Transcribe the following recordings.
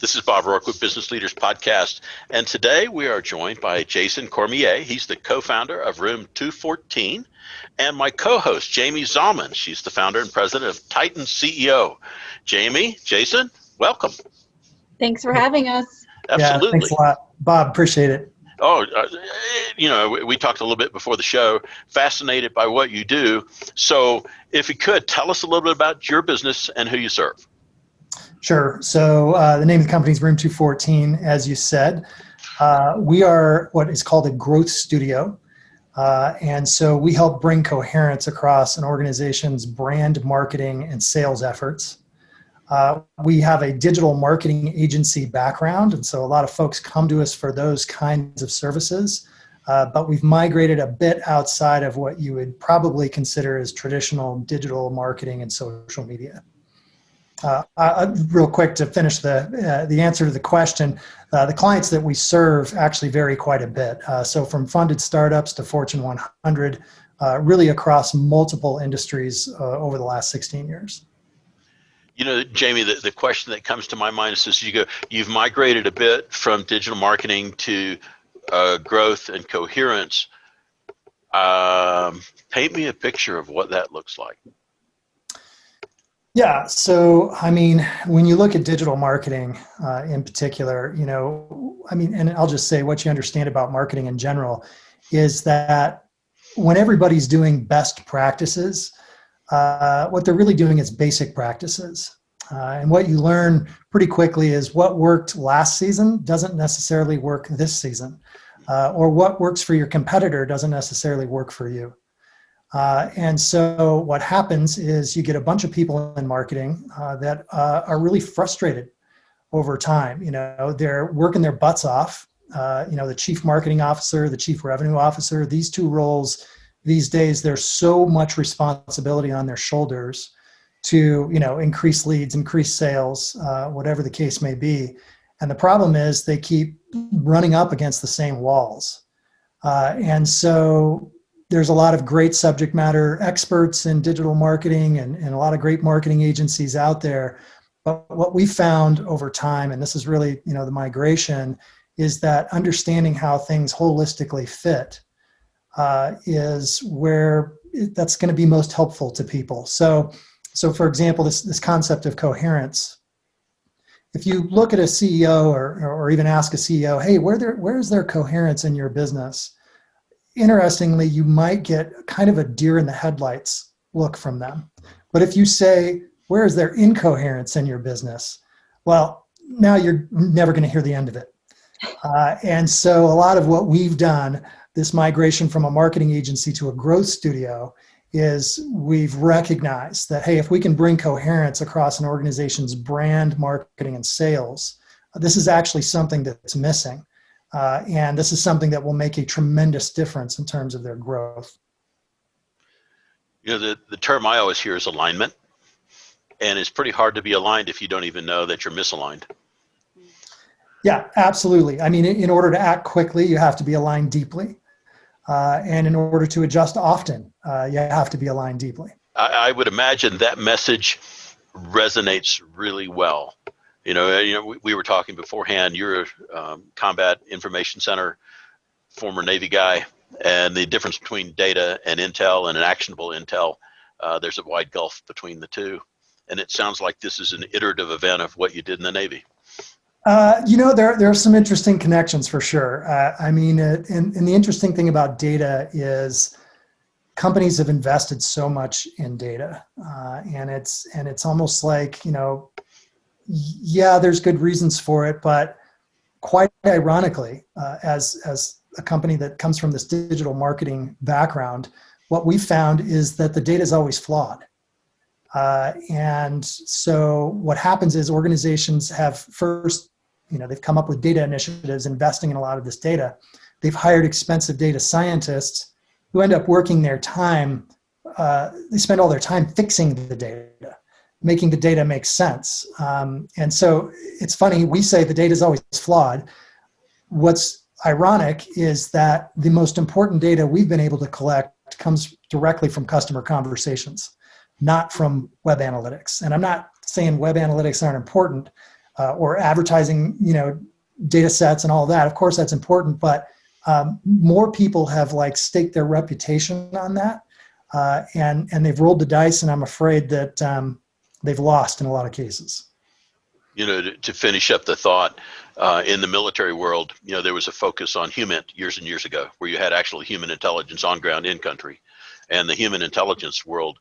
This is Bob Rourke with Business Leaders Podcast, and today we are joined by Jason Cormier. He's the co-founder of Room 214, and my co-host, Jaime Zawmon. She's the founder and president of TitanCEO. Jaime, Jason, welcome. Thanks for having us. Absolutely. Yeah, thanks a lot, Bob. Appreciate it. Oh, we talked a little bit before the show. Fascinated by what you do. So if you could, tell us a little bit about your business and who you serve. Sure. So the name of the company is Room 214, as you said. We are what is called a growth studio. And so we help bring coherence across an organization's brand, marketing, and sales efforts. We have a digital marketing agency background, and so a lot of folks come to us for those kinds of services. But we've migrated a bit outside of what you would probably consider as traditional digital marketing and social media. Real quick to finish the answer to the question, the clients that we serve actually vary quite a bit. So from funded startups to Fortune 100, really across multiple industries over the last 16 years. You know, Jaime, the question that comes to my mind is you've migrated a bit from digital marketing to growth and coherence. Paint me a picture of what that looks like. Yeah. So, I mean, when you look at digital marketing in particular, and I'll just say what you understand about marketing in general is that when everybody's doing best practices, what they're really doing is basic practices. And what you learn pretty quickly is what worked last season doesn't necessarily work this season, or what works for your competitor doesn't necessarily work for you. And so what happens is you get a bunch of people in marketing that are really frustrated over time. They're working their butts off. The chief marketing officer, the chief revenue officer, these two roles these days, there's so much responsibility on their shoulders to, increase leads, increase sales, whatever the case may be. And the problem is they keep running up against the same walls. And so there's a lot of great subject matter experts in digital marketing and a lot of great marketing agencies out there. But what we found over time, and this is really, the migration, is that understanding how things holistically fit is where that's going to be most helpful to people. So for example, this concept of coherence, if you look at a CEO or even ask a CEO, hey, where is there coherence in your business? Interestingly, you might get kind of a deer in the headlights look from them. But if you say, where is there incoherence in your business? Well, now you're never going to hear the end of it. And so a lot of what we've done, this migration from a marketing agency to a growth studio, is we've recognized that, hey, if we can bring coherence across an organization's brand, marketing, and sales, this is actually something that's missing. And this is something that will make a tremendous difference in terms of their growth. The term I always hear is alignment. And it's pretty hard to be aligned if you don't even know that you're misaligned. Yeah, absolutely. I mean, in order to act quickly, you have to be aligned deeply. And in order to adjust often, you have to be aligned deeply. I would imagine that message resonates really well. We were talking beforehand. You're a combat information center, former Navy guy, and the difference between data and intel and an actionable intel, there's a wide gulf between the two. And it sounds like this is an iterative event of what you did in the Navy. There are some interesting connections for sure. And the interesting thing about data is companies have invested so much in data, and it's almost like, yeah, there's good reasons for it, but quite ironically, as a company that comes from this digital marketing background, what we found is that the data is always flawed. And so what happens is organizations have first, they've come up with data initiatives, investing in a lot of this data. They've hired expensive data scientists who end up working their time. They spend all their time fixing the data, making the data make sense. And so it's funny, we say the data is always flawed. What's ironic is that the most important data we've been able to collect comes directly from customer conversations, not from web analytics. And I'm not saying web analytics aren't important. or advertising, data sets and all that. Of course, that's important, but more people have like staked their reputation on that, and they've rolled the dice, and I'm afraid that they've lost in a lot of cases. To finish up the thought, in the military world, there was a focus on human years and years ago, where you had actual human intelligence on ground in country, and the human intelligence world,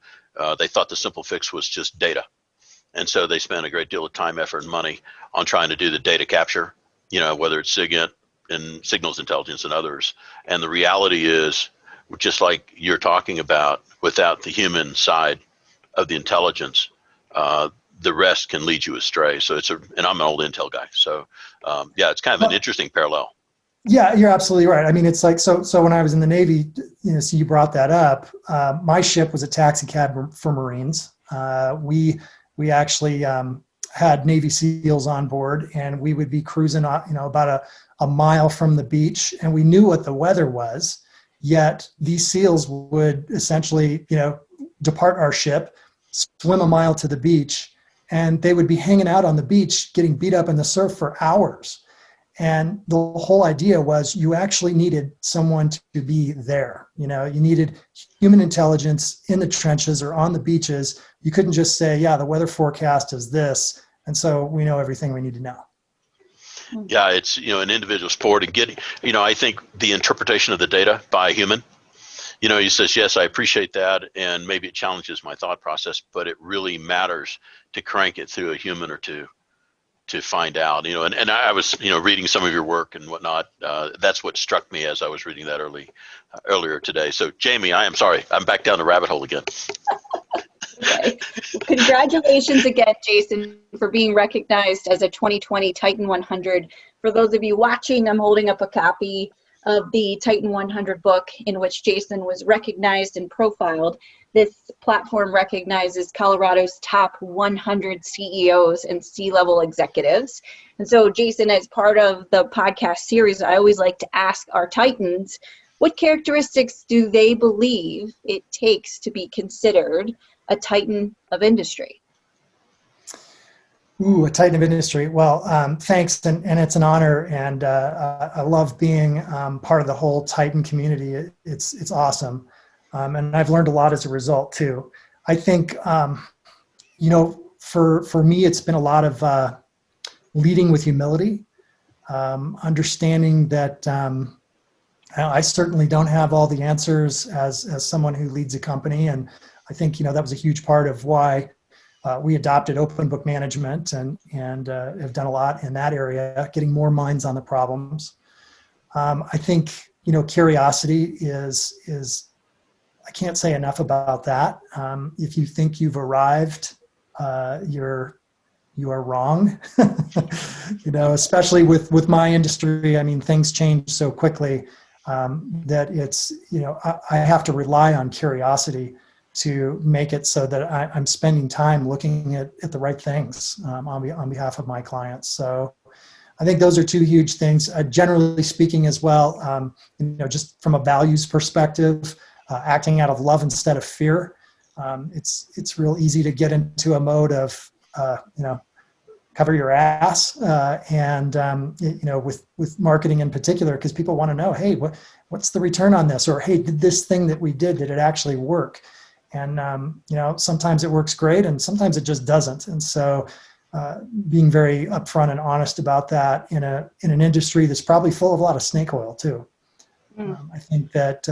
they thought the simple fix was just data. And so they spent a great deal of time, effort, and money on trying to do the data capture, whether it's SIGINT and signals intelligence and others. And the reality is, just like you're talking about, without the human side of the intelligence, the rest can lead you astray. So and I'm an old Intel guy. So yeah, it's kind of an interesting parallel. Yeah, you're absolutely right. I mean, it's like, so when I was in the Navy, so you brought that up, my ship was a taxi cab for Marines. We actually had Navy SEALs on board, and we would be cruising, about a mile from the beach, and we knew what the weather was. Yet these SEALs would essentially, depart our ship, swim a mile to the beach, and they would be hanging out on the beach, getting beat up in the surf for hours. And the whole idea was you actually needed someone to be there. You needed human intelligence in the trenches or on the beaches. You couldn't just say, yeah, the weather forecast is this, and so we know everything we need to know. Yeah, it's, an individual sport, and getting, I think the interpretation of the data by a human, he says, yes, I appreciate that, and maybe it challenges my thought process, but it really matters to crank it through a human or two to find out, and I was, reading some of your work and whatnot. That's what struck me as I was reading that earlier today. So Jamie, I am sorry, I'm back down the rabbit hole again. Okay. Well, congratulations again, Jason, for being recognized as a 2020 Titan 100. For those of you watching, I'm holding up a copy of the Titan 100 book in which Jason was recognized and profiled. This platform recognizes Colorado's top 100 CEOs and C-level executives. And so, Jason, as part of the podcast series, I always like to ask our Titans, what characteristics do they believe it takes to be considered a Titan of industry? Ooh, a Titan of industry. Well, thanks, and it's an honor, and I love being part of the whole Titan community. It's awesome, and I've learned a lot as a result too. I think, for me, it's been a lot of leading with humility, understanding that I certainly don't have all the answers as someone who leads a company, and I think that was a huge part of why we adopted open book management and have done a lot in that area, getting more minds on the problems. I think curiosity is I can't say enough about that. If you think you've arrived, you are wrong. Especially with my industry. I mean, things change so quickly that it's I have to rely on curiosity to make it so that I'm spending time looking at the right things on behalf of my clients. So I think those are two huge things. Generally speaking as well, just from a values perspective, acting out of love instead of fear. It's real easy to get into a mode of, cover your ass with marketing in particular, because people want to know, hey, what's the return on this? Or, hey, did this thing that we did it actually work? And, sometimes it works great and sometimes it just doesn't. And so being very upfront and honest about that in an industry that's probably full of a lot of snake oil too. I think that,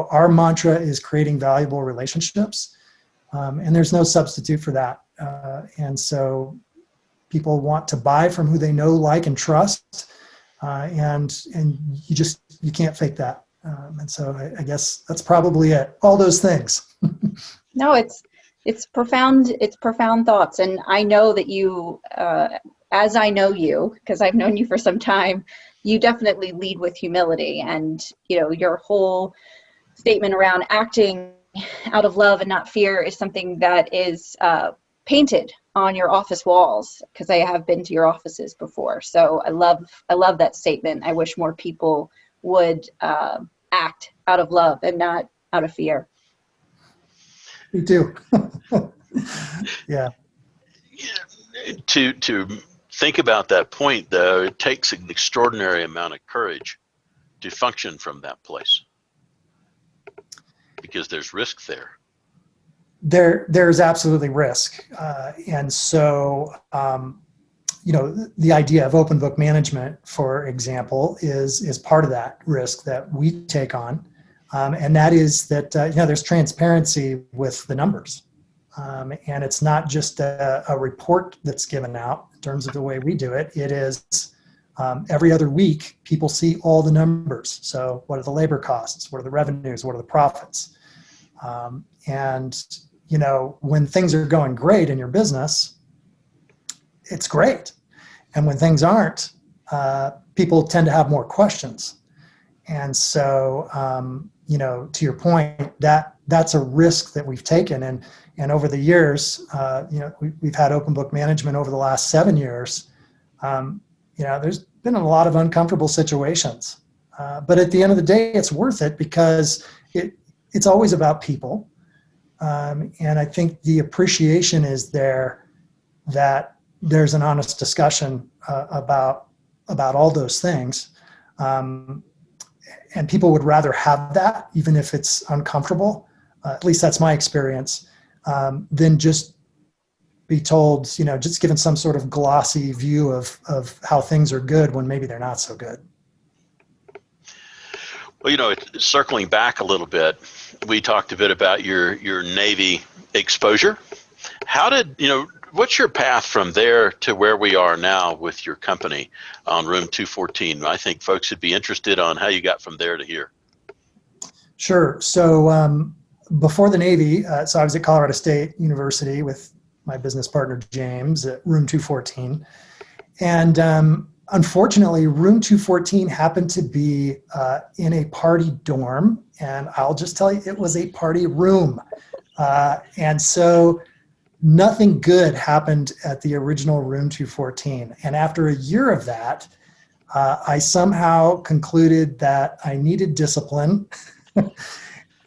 our mantra is creating valuable relationships, and there's no substitute for that. And so people want to buy from who they know, like, and trust, and you can't fake that. And so I guess that's probably it. All those things. No, it's profound. It's profound thoughts. And I know that you, as I know you, because I've known you for some time, you definitely lead with humility. And, your whole statement around acting out of love and not fear is something that is painted on your office walls, because I have been to your offices before. So I love that statement. I wish more people would act out of love and not out of fear. Me too. Yeah. To think about that point, though. It takes an extraordinary amount of courage to function from that place because there's risk there. There's absolutely risk. And so, the idea of open book management, for example, is part of that risk that we take on. And that is that, there's transparency with the numbers. And it's not just a report that's given out in terms of the way we do it. It is every other week, people see all the numbers. So what are the labor costs? What are the revenues? What are the profits? And when things are going great in your business, it's great. And when things aren't, people tend to have more questions. And so, to your point, that's a risk that we've taken. And over the years, we've had open book management over the last 7 years. There's been a lot of uncomfortable situations. But at the end of the day, it's worth it because it's always about people. And I think the appreciation is there that there's an honest discussion about all those things. And people would rather have that, even if it's uncomfortable. At least that's my experience, than just be told, just given some sort of glossy view of how things are good when maybe they're not so good. Well, circling back a little bit, we talked a bit about your Navy exposure. What's your path from there to where we are now with your company on room 214? I think folks would be interested on how you got from there to here. Sure. So before the Navy, so I was at Colorado State University with my business partner, James, at room 214. And unfortunately, room 214 happened to be in a party dorm. And I'll just tell you, it was a party room. And so nothing good happened at the original room 214. And after a year of that, I somehow concluded that I needed discipline.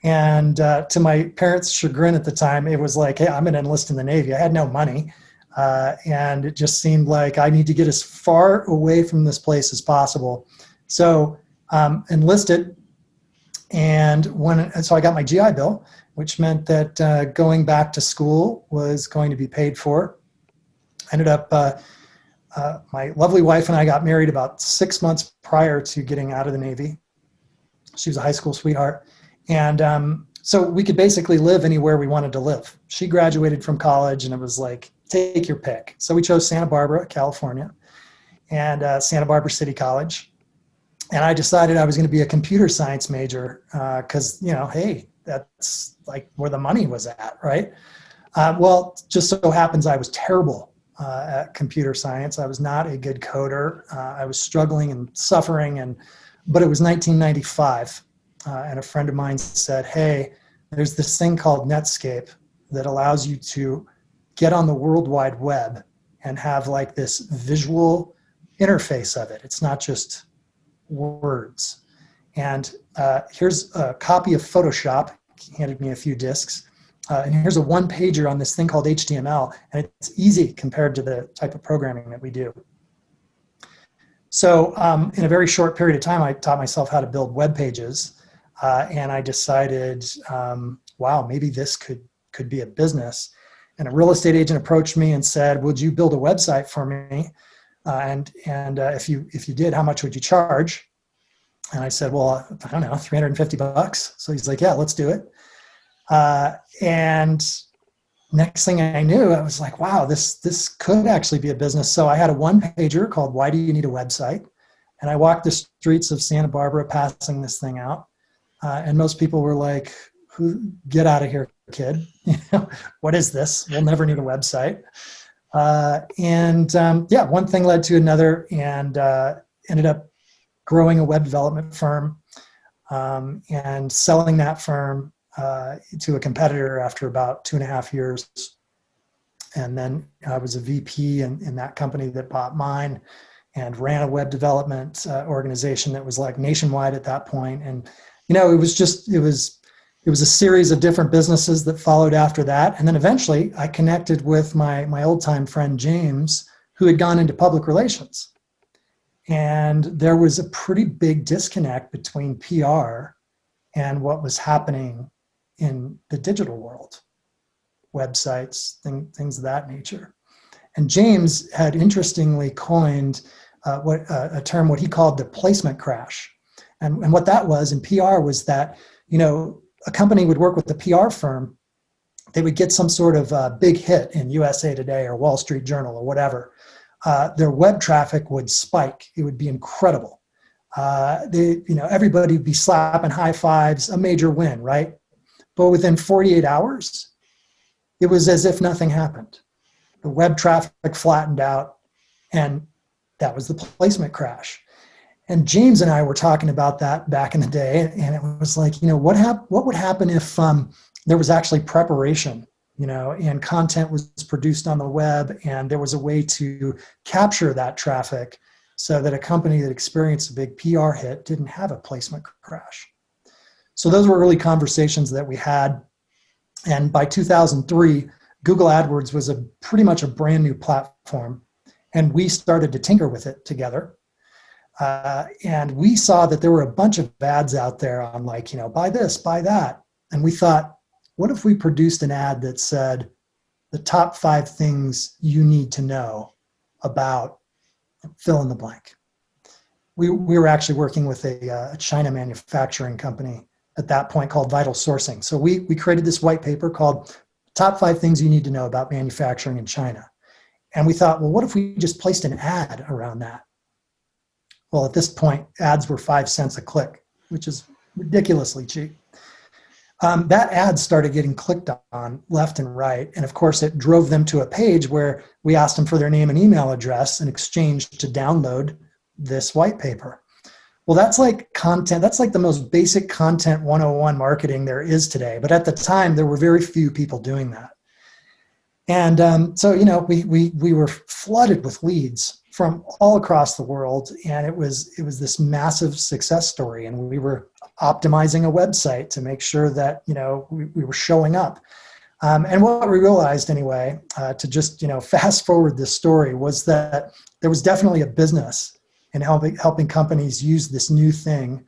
And to my parents' chagrin at the time, it was like, hey, I'm going to enlist in the Navy. I had no money. And it just seemed like I need to get as far away from this place as possible. So enlisted. And so I got my GI Bill, which meant that going back to school was going to be paid for. Ended up, my lovely wife and I got married about 6 months prior to getting out of the Navy. She was a high school sweetheart. And so we could basically live anywhere we wanted to live. She graduated from college and it was like, take your pick. So we chose Santa Barbara, California, and Santa Barbara City College. And I decided I was going to be a computer science major because, hey, that's like where the money was at, right? Well, just so happens I was terrible at computer science. I was not a good coder. I was struggling and suffering, but it was 1995. And a friend of mine said, hey, there's this thing called Netscape that allows you to get on the World Wide Web and have like this visual interface of it. It's not just words. And here's a copy of Photoshop. He handed me a few disks. And here's a one-pager on this thing called HTML. And it's easy compared to the type of programming that we do. So in a very short period of time, I taught myself how to build web pages. And I decided, wow, maybe this could be a business. And a real estate agent approached me and said, would you build a website for me? And if you did, how much would you charge? And I said, well, I don't know, $350. So he's like, yeah, let's do it. And next thing I knew, I was like, wow, this could actually be a business. So I had a one-pager called Why Do You Need a Website? And I walked the streets of Santa Barbara passing this thing out. And most people were like, get out of here, kid. What is this? We'll never need a website. One thing led to another, and ended up growing a web development firm and selling that firm to a competitor after about 2.5 years. And then I was a VP in that company that bought mine and ran a web development organization that was like nationwide at that point. And, it was a series of different businesses that followed after that. And then eventually I connected with my old time friend, James, who had gone into public relations. And there was a pretty big disconnect between PR and what was happening in the digital world, websites, things of that nature. And James had interestingly coined a term, what he called the placement crash. And what that was in PR was that, a company would work with the PR firm. They would get some sort of big hit in USA Today or Wall Street Journal or whatever. Their web traffic would spike. It would be incredible. Everybody would be slapping high fives, a major win, right? But within 48 hours, it was as if nothing happened. The web traffic flattened out, and that was the placement crash. And James and I were talking about that back in the day, and it was like, what would happen if there was actually preparation, and content was produced on the web, and there was a way to capture that traffic so that a company that experienced a big PR hit didn't have a placement crash. So those were early conversations that we had. And by 2003, Google AdWords was pretty much a brand new platform, and we started to tinker with it together. And we saw that there were a bunch of ads out there on buy this, buy that. And we thought, what if we produced an ad that said the top 5 things you need to know about fill in the blank? We were actually working with a China manufacturing company at that point called Vital Sourcing. So we created this white paper called Top 5 Things You Need to Know About Manufacturing in China. And we thought, well, what if we just placed an ad around that? Well, at this point, ads were 5 cents a click, which is ridiculously cheap. That ad started getting clicked on left and right. And of course, it drove them to a page where we asked them for their name and email address in exchange to download this white paper. Well, that's like content. That's like the most basic content 101 marketing there is today. But at the time, there were very few people doing that. And so, we were flooded with leads from all across the world. And it was this massive success story. And we were optimizing a website to make sure that, we were showing up. And what we realized anyway, to just, fast forward this story, was that there was definitely a business in helping companies use this new thing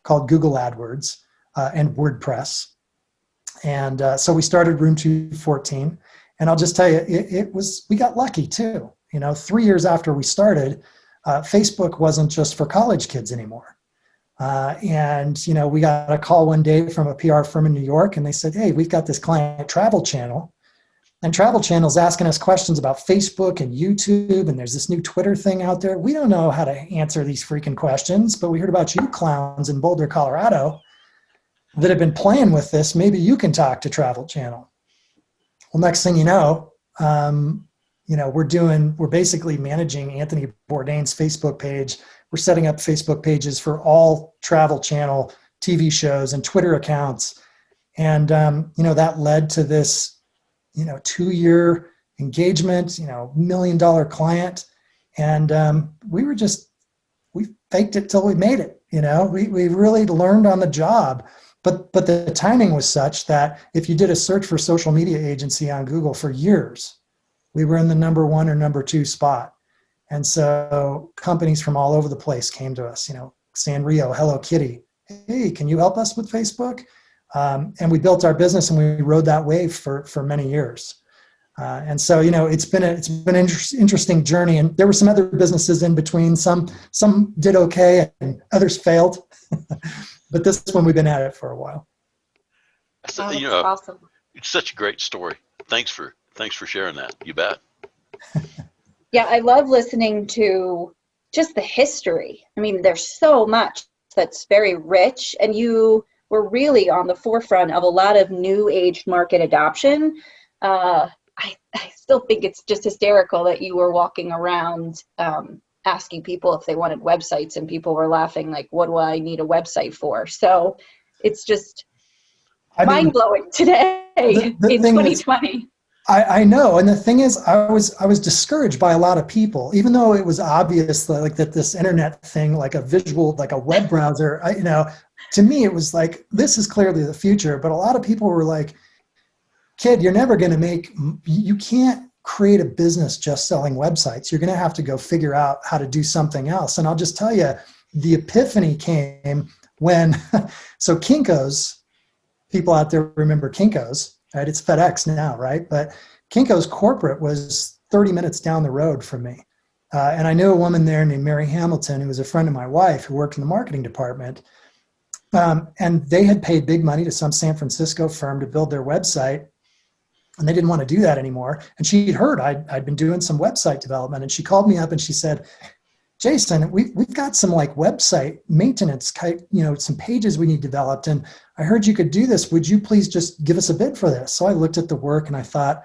called Google AdWords and WordPress. And so we started Room 214. And I'll just tell you, we got lucky too. 3 years after we started, Facebook wasn't just for college kids anymore. And we got a call one day from a PR firm in New York, and they said, hey, we've got this client Travel Channel. And Travel Channel's asking us questions about Facebook and YouTube, and there's this new Twitter thing out there. We don't know how to answer these freaking questions, but we heard about you clowns in Boulder, Colorado that have been playing with this. Maybe you can talk to Travel Channel. Well, next thing you know, we're basically managing Anthony Bourdain's Facebook page. We're setting up Facebook pages for all Travel Channel TV shows and Twitter accounts. And, that led to this, 2-year engagement, $1 million client. And we faked it till we made it. We really learned on the job. But the timing was such that if you did a search for social media agency on Google for years, we were in the number 1 or number 2 spot. And so companies from all over the place came to us, Sanrio, Hello Kitty. Hey, can you help us with Facebook? And we built our business, and we rode that wave for many years. And so, it's been an interesting journey. And there were some other businesses in between. Some did okay, and others failed. But this one, we've been at it for a while. That's awesome. It's such a great story. Thanks for sharing that. You bet. Yeah, I love listening to just the history. I mean, there's so much that's very rich, and you were really on the forefront of a lot of new age market adoption. I still think it's just hysterical that you were walking around asking people if they wanted websites, and people were laughing like, what do I need a website for? So it's just mind-blowing today in 2020. I know. And the thing is, I was discouraged by a lot of people, even though it was obvious that this internet thing, like a visual, like a web browser, to me, it was like, this is clearly the future. But a lot of people were like, kid, you're never going to you can't create a business just selling websites. You're going to have to go figure out how to do something else. And I'll just tell you, the epiphany came when, so Kinko's, people out there remember Kinko's, right? It's FedEx now, right? But Kinko's corporate was 30 minutes down the road from me. And I knew a woman there named Mary Hamilton, who was a friend of my wife, who worked in the marketing department. And they had paid big money to some San Francisco firm to build their website. And they didn't want to do that anymore. And she'd heard I'd been doing some website development. And she called me up and she said, Jason, we've got some like website maintenance, some pages we need developed. And I heard you could do this. Would you please just give us a bid for this? So I looked at the work and I thought,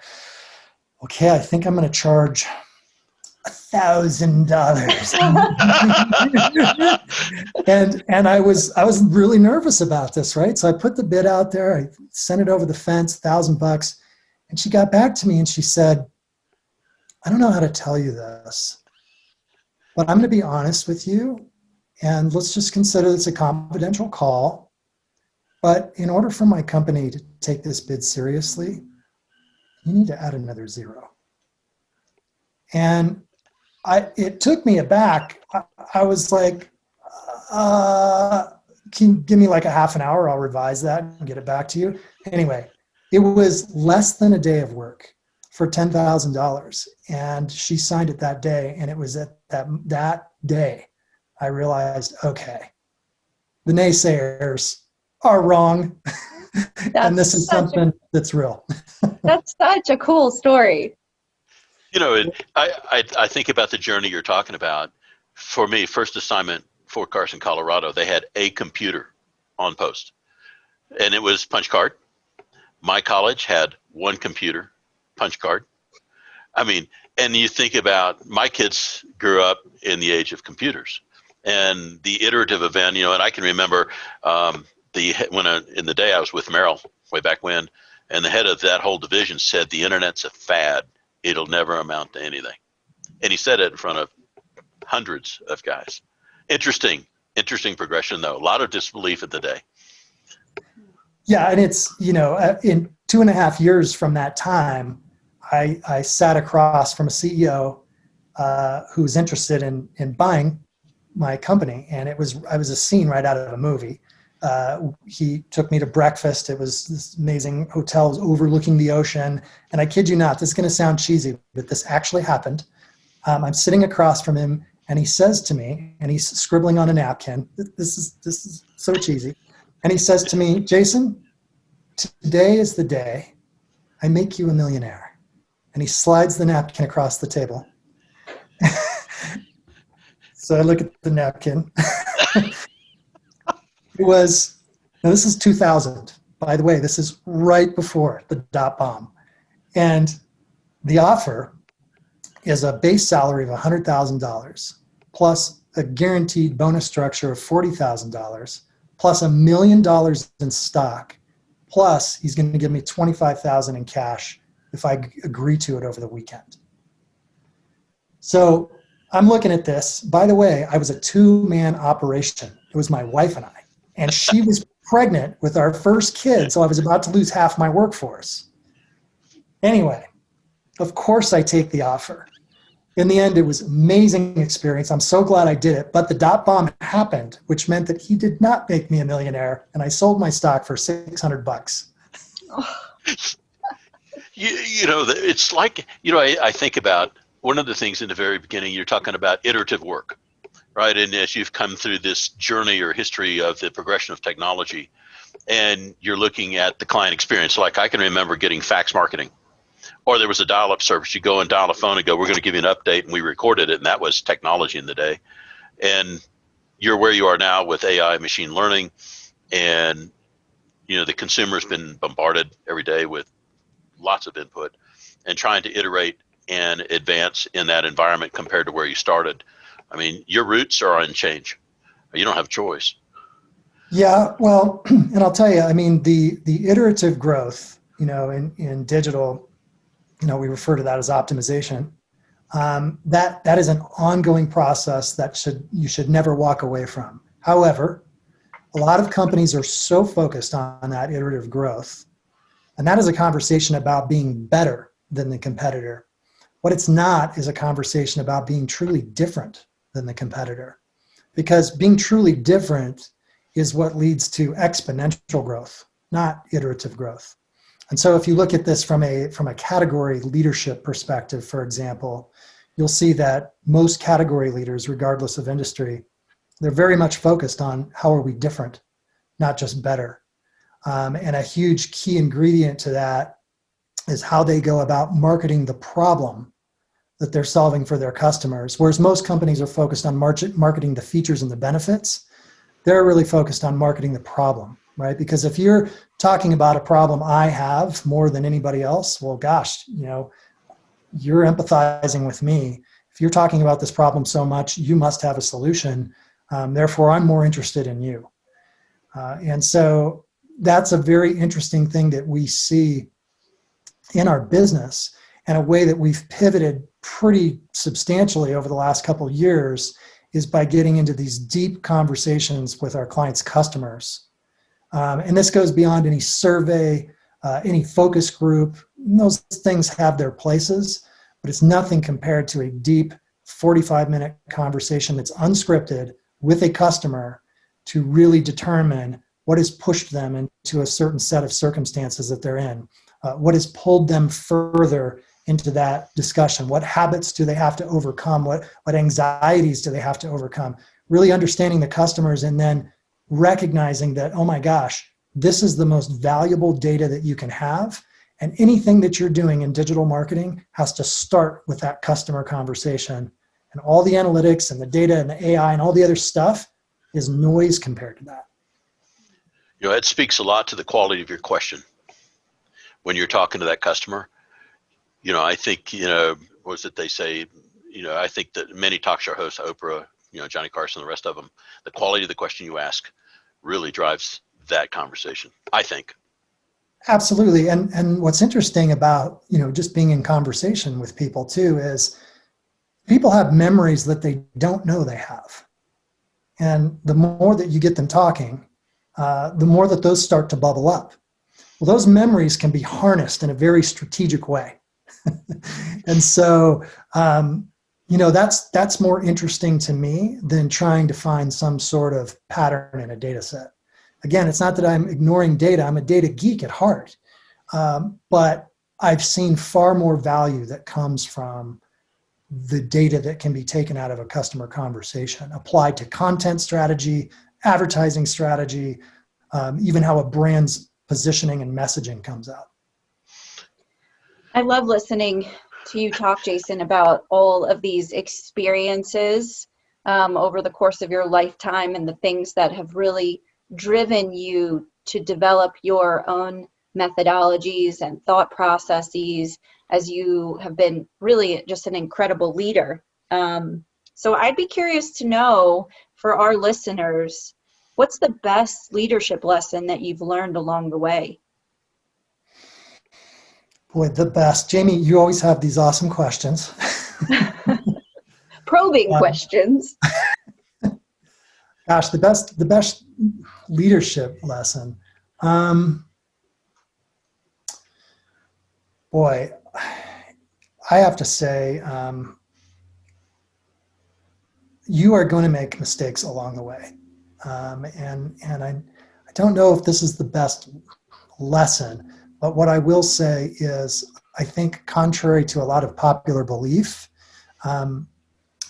okay, I think I'm going to charge $1,000. and I was really nervous about this, right? So I put the bid out there. I sent it over the fence, $1,000. And she got back to me and she said, I don't know how to tell you this, but I'm going to be honest with you. And let's just consider this a confidential call. But in order for my company to take this bid seriously, you need to add another zero. And it took me aback. I was like, can you give me like a half an hour? I'll revise that and get it back to you. Anyway, it was less than a day of work for $10,000. And she signed it that day. And it was at that day I realized, okay, the naysayers are wrong. And this is something that's real. That's such a cool story. You know, I think about the journey you're talking about. For me, first assignment, Fort Carson, Colorado, they had a computer on post, and it was punch card. My college had one computer, punch card. I mean, and you think about, my kids grew up in the age of computers and the iterative event, and I can remember in the day I was with Merrill way back when, and the head of that whole division said, the internet's a fad. It'll never amount to anything. And he said it in front of hundreds of guys. Interesting progression, though. A lot of disbelief at the day. Yeah, and it's, in 2.5 years from that time, I sat across from a CEO who was interested in buying my company, and I was a scene right out of a movie. He took me to breakfast. It was this amazing hotel overlooking the ocean. And I kid you not, this is going to sound cheesy, but this actually happened. I'm sitting across from him and he says to me, and he's scribbling on a napkin. This is so cheesy. And he says to me, Jason, today is the day I make you a millionaire. And he slides the napkin across the table. So I look at the napkin. It was, now this is 2000. By the way, this is right before the .bomb. And the offer is a base salary of $100,000 plus a guaranteed bonus structure of $40,000 plus $1 million in stock. Plus he's going to give me $25,000 in cash if I agree to it over the weekend. So I'm looking at this. By the way, I was a 2-man operation. It was my wife and I. And she was pregnant with our first kid, so I was about to lose half my workforce. Anyway, of course I take the offer. In the end, it was an amazing experience. I'm so glad I did it. But the .bomb happened, which meant that he did not make me a millionaire, and I sold my stock for $600. It's like, I think about one of the things in the very beginning, you're talking about iterative work. Right, and as you've come through this journey or history of the progression of technology, and you're looking at the client experience, like I can remember getting fax marketing, or there was a dial-up service. You go and dial a phone and go, we're going to give you an update, and we recorded it, and that was technology in the day. And you're where you are now with AI, machine learning, and the consumer's been bombarded every day with lots of input, and trying to iterate and advance in that environment compared to where you started. I mean, your roots are on change. You don't have a choice. Yeah, well, and I'll tell you, I mean, the iterative growth, in digital, we refer to that as optimization. That is an ongoing process that you should never walk away from. However, a lot of companies are so focused on that iterative growth, and that is a conversation about being better than the competitor. What it's not is a conversation about being truly different than the competitor, because being truly different is what leads to exponential growth, not iterative growth. And so if you look at this from a category leadership perspective, for example, you'll see that most category leaders, regardless of industry, they're very much focused on how are we different, not just better. And a huge key ingredient to that is how they go about marketing the problem that they're solving for their customers. Whereas most companies are focused on marketing the features and the benefits, they're really focused on marketing the problem, right? Because if you're talking about a problem I have more than anybody else, well, gosh, you're empathizing with me. If you're talking about this problem so much, you must have a solution. Therefore, I'm more interested in you. And so that's a very interesting thing that we see in our business, and a way that we've pivoted pretty substantially over the last couple of years is by getting into these deep conversations with our clients' customers. And this goes beyond any survey, any focus group. Those things have their places, but it's nothing compared to a deep 45-minute conversation that's unscripted with a customer to really determine what has pushed them into a certain set of circumstances that they're in, what has pulled them further into that discussion, what habits do they have to overcome, what anxieties do they have to overcome, really understanding the customers and then recognizing that, oh my gosh, this is the most valuable data that you can have. And anything that you're doing in digital marketing has to start with that customer conversation. And all the analytics and the data and the AI and all the other stuff is noise compared to that. It speaks a lot to the quality of your question when you're talking to that customer. I think, what is it they say, I think that many talk show hosts, Oprah, Johnny Carson, the rest of them, the quality of the question you ask really drives that conversation, I think. Absolutely. And what's interesting about, just being in conversation with people too, is people have memories that they don't know they have. And the more that you get them talking, the more that those start to bubble up. Well, those memories can be harnessed in a very strategic way. And so, that's more interesting to me than trying to find some sort of pattern in a data set. Again, it's not that I'm ignoring data. I'm a data geek at heart. But I've seen far more value that comes from the data that can be taken out of a customer conversation, applied to content strategy, advertising strategy, even how a brand's positioning and messaging comes out. I love listening to you talk, Jason, about all of these experiences over the course of your lifetime and the things that have really driven you to develop your own methodologies and thought processes, as you have been really just an incredible leader. So I'd be curious to know, for our listeners, what's the best leadership lesson that you've learned along the way? Boy, the best. Jamie, you always have these awesome questions. Probing questions. Gosh, the best leadership lesson. Boy, I have to say, you are going to make mistakes along the way. And I don't know if this is the best lesson, but what I will say is, I think contrary to a lot of popular belief,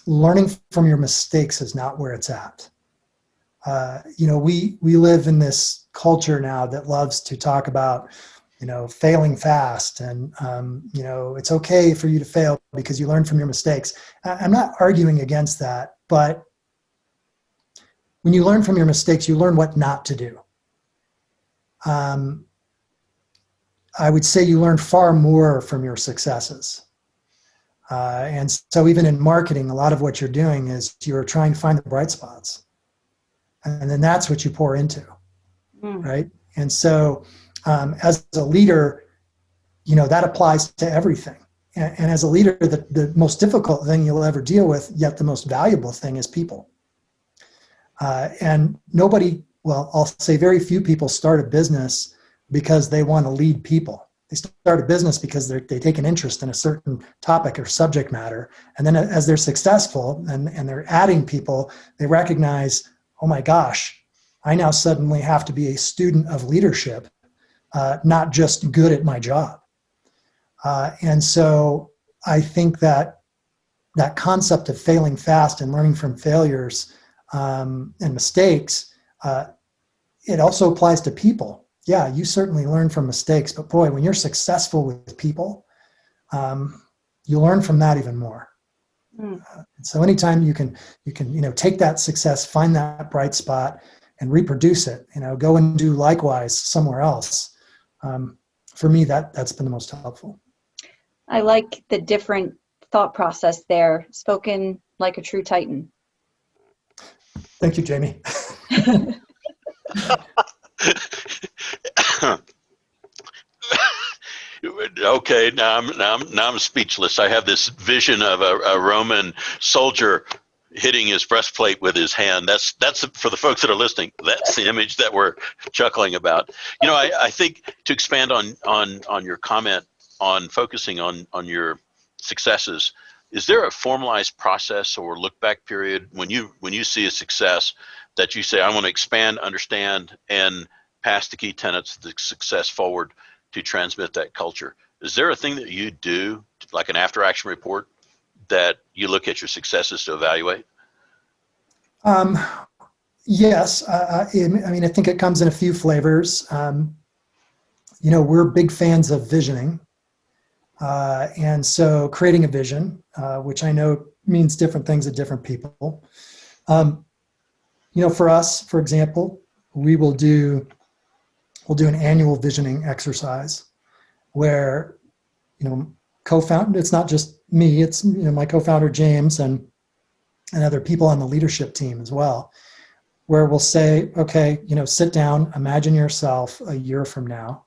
learning from your mistakes is not where it's at. We live in this culture now that loves to talk about, failing fast, and it's okay for you to fail because you learn from your mistakes. I'm not arguing against that, but when you learn from your mistakes, you learn what not to do. I would say you learn far more from your successes. And so even in marketing, a lot of what you're doing is you're trying to find the bright spots. And then that's what you pour into, right? And so as a leader, that applies to everything. And as a leader, the most difficult thing you'll ever deal with, yet the most valuable thing, is people. And I'll say very few people start a business because they want to lead people. They start a business because they take an interest in a certain topic or subject matter. And then as they're successful and they're adding people, they recognize, oh my gosh, I now suddenly have to be a student of leadership, not just good at my job. And so I think that concept of failing fast and learning from failures and mistakes, it also applies to people. Yeah, you certainly learn from mistakes, but boy, when you're successful with people, you learn from that even more. So anytime you can take that success, find that bright spot, and reproduce it. Go and do likewise somewhere else. For me, that's been the most helpful. I like the different thought process there, spoken like a true Titan. Thank you, Jamie. Okay, now I'm speechless. I have this vision of a Roman soldier hitting his breastplate with his hand. That's for the folks that are listening. That's the image that we're chuckling about. I think to expand on your comment on focusing on your successes, is there a formalized process or look back period when you see a success that you say, I want to expand, understand, and pass the key tenets of the success forward to transmit that culture? Is there a thing that you do, like an after action report, that you look at your successes to evaluate? Yes. I think it comes in a few flavors. We're big fans of visioning. And so creating a vision, which I know means different things to different people. For us, for example, we'll do an annual visioning exercise where, co-founder, it's not just me, it's, my co-founder James and other people on the leadership team as well, where we'll say, okay, sit down, imagine yourself a year from now.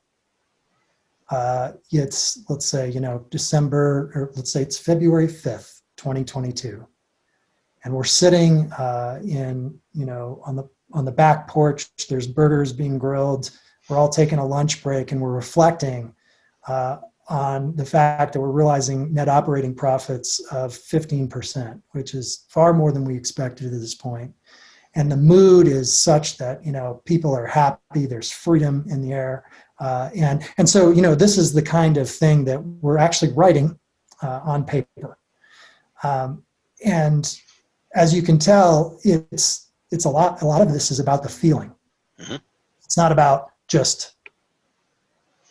It's, let's say, December, or let's say it's February 5th, 2022. And we're sitting on the back porch, there's burgers being grilled. We're all taking a lunch break and we're reflecting on the fact that we're realizing net operating profits of 15%, which is far more than we expected at this point. And the mood is such that, people are happy, there's freedom in the air. And so, this is the kind of thing that we're actually writing on paper. And as you can tell, it's a lot of this is about the feeling. Mm-hmm. It's not about just,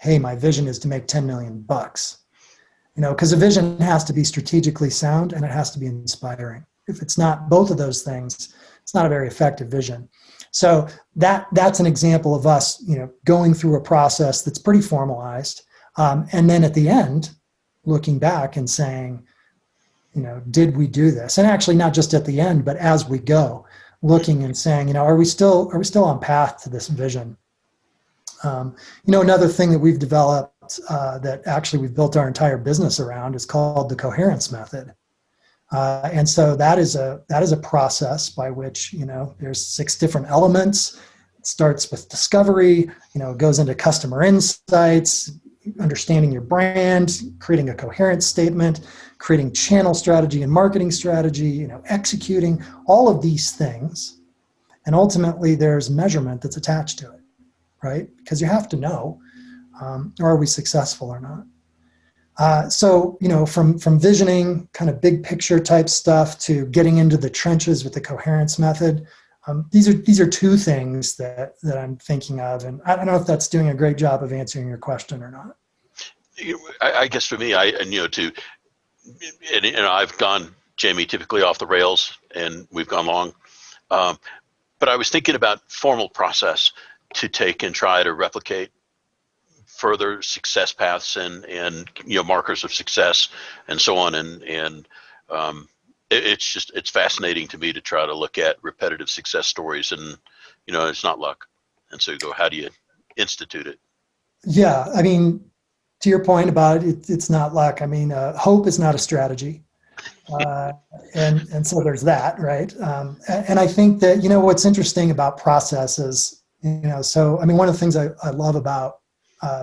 hey, my vision is to make $10 million, because a vision has to be strategically sound and it has to be inspiring. If it's not both of those things, it's not a very effective vision. So that's an example of us, going through a process that's pretty formalized. And then at the end, looking back and saying, did we do this? And actually not just at the end, but as we go, looking and saying, are we still on path to this vision? Another thing that we've developed that actually we've built our entire business around is called the Coherence method. And so that is a process by which, there's 6 different elements. It starts with discovery, it goes into customer insights, understanding your brand, creating a coherence statement, creating channel strategy and marketing strategy, executing all of these things. And ultimately there's measurement that's attached to it, right? Because you have to know, are we successful or not? So, from visioning, kind of big picture type stuff, to getting into the trenches with the Coherence method, these are 2 things that I'm thinking of, and I don't know if that's doing a great job of answering your question or not. I guess for me, I've gone, Jamie, typically off the rails, and we've gone long, but I was thinking about formal process to take and try to replicate further success paths and markers of success and so on, and it's fascinating to me to try to look at repetitive success stories, and it's not luck, and so you go, how do you institute it? Yeah, to your point about it, it's not luck. Hope is not a strategy, and so there's that, right? And I think that what's interesting about processes, one of the things I love about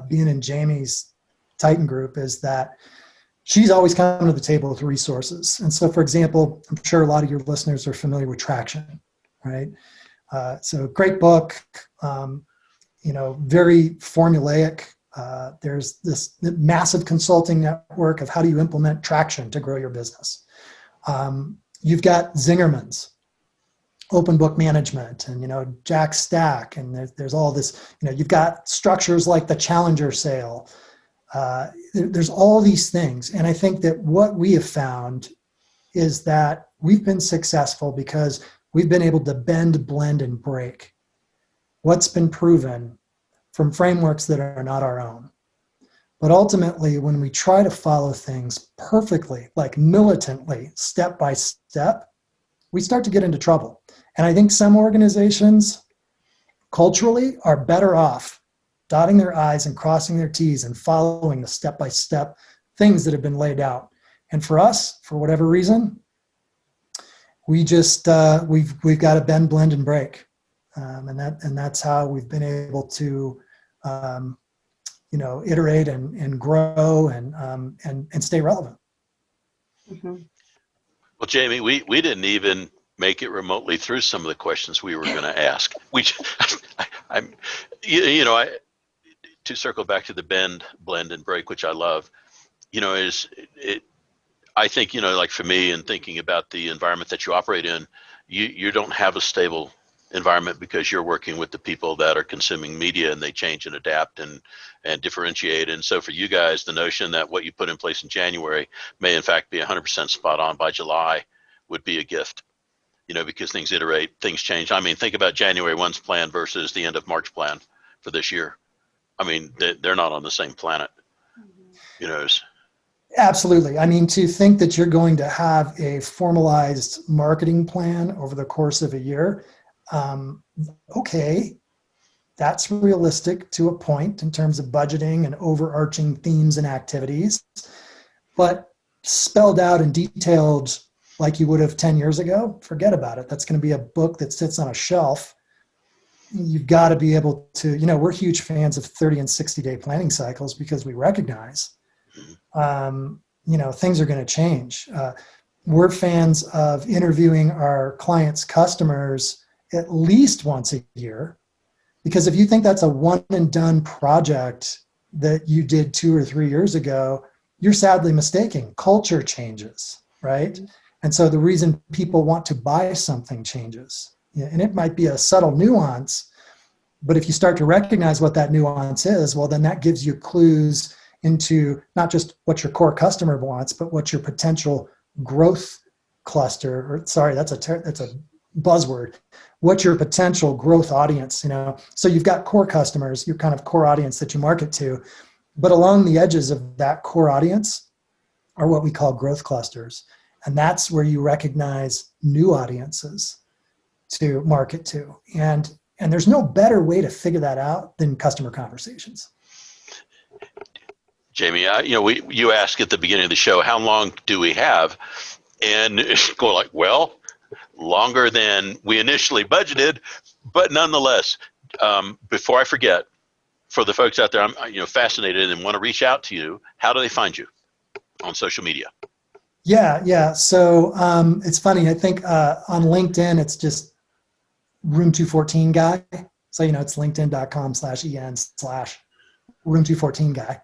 being in Jamie's Titan Group is that she's always coming to the table with resources. And so, for example, I'm sure a lot of your listeners are familiar with Traction, right? So great book, very formulaic. There's this massive consulting network of how do you implement Traction to grow your business. You've got Zingerman's open book management and, Jack Stack. And there's all this, you've got structures like the Challenger sale. There's all these things. And I think that what we have found is that we've been successful because we've been able to bend, blend, and break what's been proven from frameworks that are not our own. But ultimately, when we try to follow things perfectly, like militantly, step by step, we start to get into trouble. And I think some organizations culturally are better off dotting their I's and crossing their T's and following the step-by-step things that have been laid out. And for us, for whatever reason, we just, we've got to bend, blend, and break. And that's how we've been able to, iterate and grow and stay relevant. Mm-hmm. Well, Jamie, we didn't even make it remotely through some of the questions we were going to ask. To circle back to the bend, blend, and break, which I love, I think, like for me and thinking about the environment that you operate in, you don't have a stable environment because you're working with the people that are consuming media and they change and adapt and differentiate. And so for you guys, the notion that what you put in place in January may in fact be 100% spot on by July would be a gift, because things iterate, things change. I mean, think about January 1's plan versus the end of March plan for this year. I mean, they're not on the same planet, Absolutely. I mean, to think that you're going to have a formalized marketing plan over the course of a year, okay, that's realistic to a point in terms of budgeting and overarching themes and activities, but spelled out and detailed like you would have 10 years ago, forget about it. That's going to be a book that sits on a shelf. You've got to be able to, we're huge fans of 30 and 60-day planning cycles because we recognize, things are going to change. We're fans of interviewing our clients' customers at least once a year, because if you think that's a one and done project that you did 2 or 3 years ago, you're sadly mistaken. Culture changes, right? Mm-hmm. And so the reason people want to buy something changes. And it might be a subtle nuance, but if you start to recognize what that nuance is, well, then that gives you clues into not just what your core customer wants, but what your potential growth cluster, that's a buzzword, what's your potential growth audience, So you've got core customers, your kind of core audience that you market to, but along the edges of that core audience are what we call growth clusters. And that's where you recognize new audiences to market to. And there's no better way to figure that out than customer conversations. Jamie, you asked at the beginning of the show, how long do we have? And go like, well, longer than we initially budgeted, but nonetheless, before I forget, for the folks out there, I'm fascinated and want to reach out to you. How do they find you on social media? Yeah. So it's funny. I think on LinkedIn, it's just Room 214 guy. So, it's linkedin.com/en/Room 214 guy.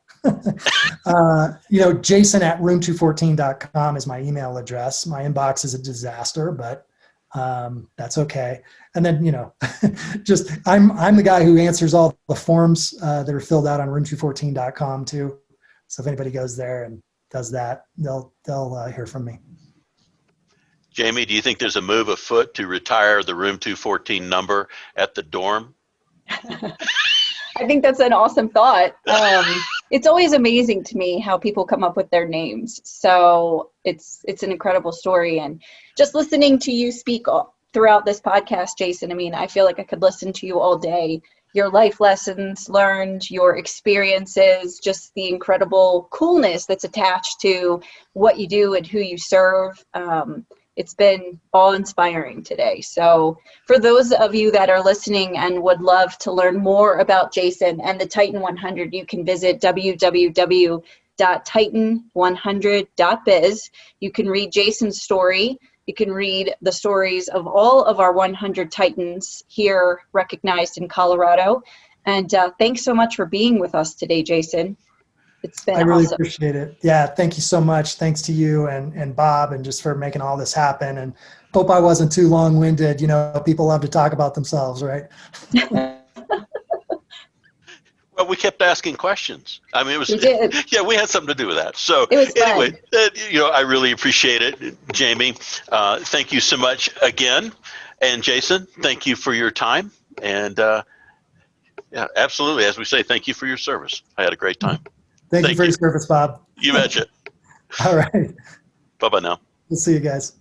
Jason at room214.com is my email address. My inbox is a disaster, but that's okay. And then, I'm the guy who answers all the forms that are filled out on room214.com too. So if anybody goes there and does that, they'll hear from me. Jamie, do you think there's a move afoot to retire the Room 214 number at the dorm? I think that's an awesome thought. It's always amazing to me how people come up with their names. So it's an incredible story. And just listening to you speak throughout this podcast, Jason, I feel like I could listen to you all day. Your life lessons learned, your experiences, just the incredible coolness that's attached to what you do and who you serve. It's been awe-inspiring today. So for those of you that are listening and would love to learn more about Jason and the Titan 100, you can visit www.titan100.biz. You can read Jason's story. You can read the stories of all of our 100 Titans here recognized in Colorado. And thanks so much for being with us today, Jason. It's been I really awesome. appreciate it. Yeah, thank you so much. Thanks to you and Bob, and just for making all this happen. And hope I wasn't too long-winded. You know, people love to talk about themselves, right? Well, we kept asking questions. I mean, it was, We did. yeah, we had something to do with that. So It was anyway, fun. I really appreciate it, Jamie. Thank you so much again. And Jason, thank you for your time. And yeah, absolutely. As we say, thank you for your service. I had a great time. Thank you for your service, Bob. You betcha. All right. Bye-bye now. We'll see you guys.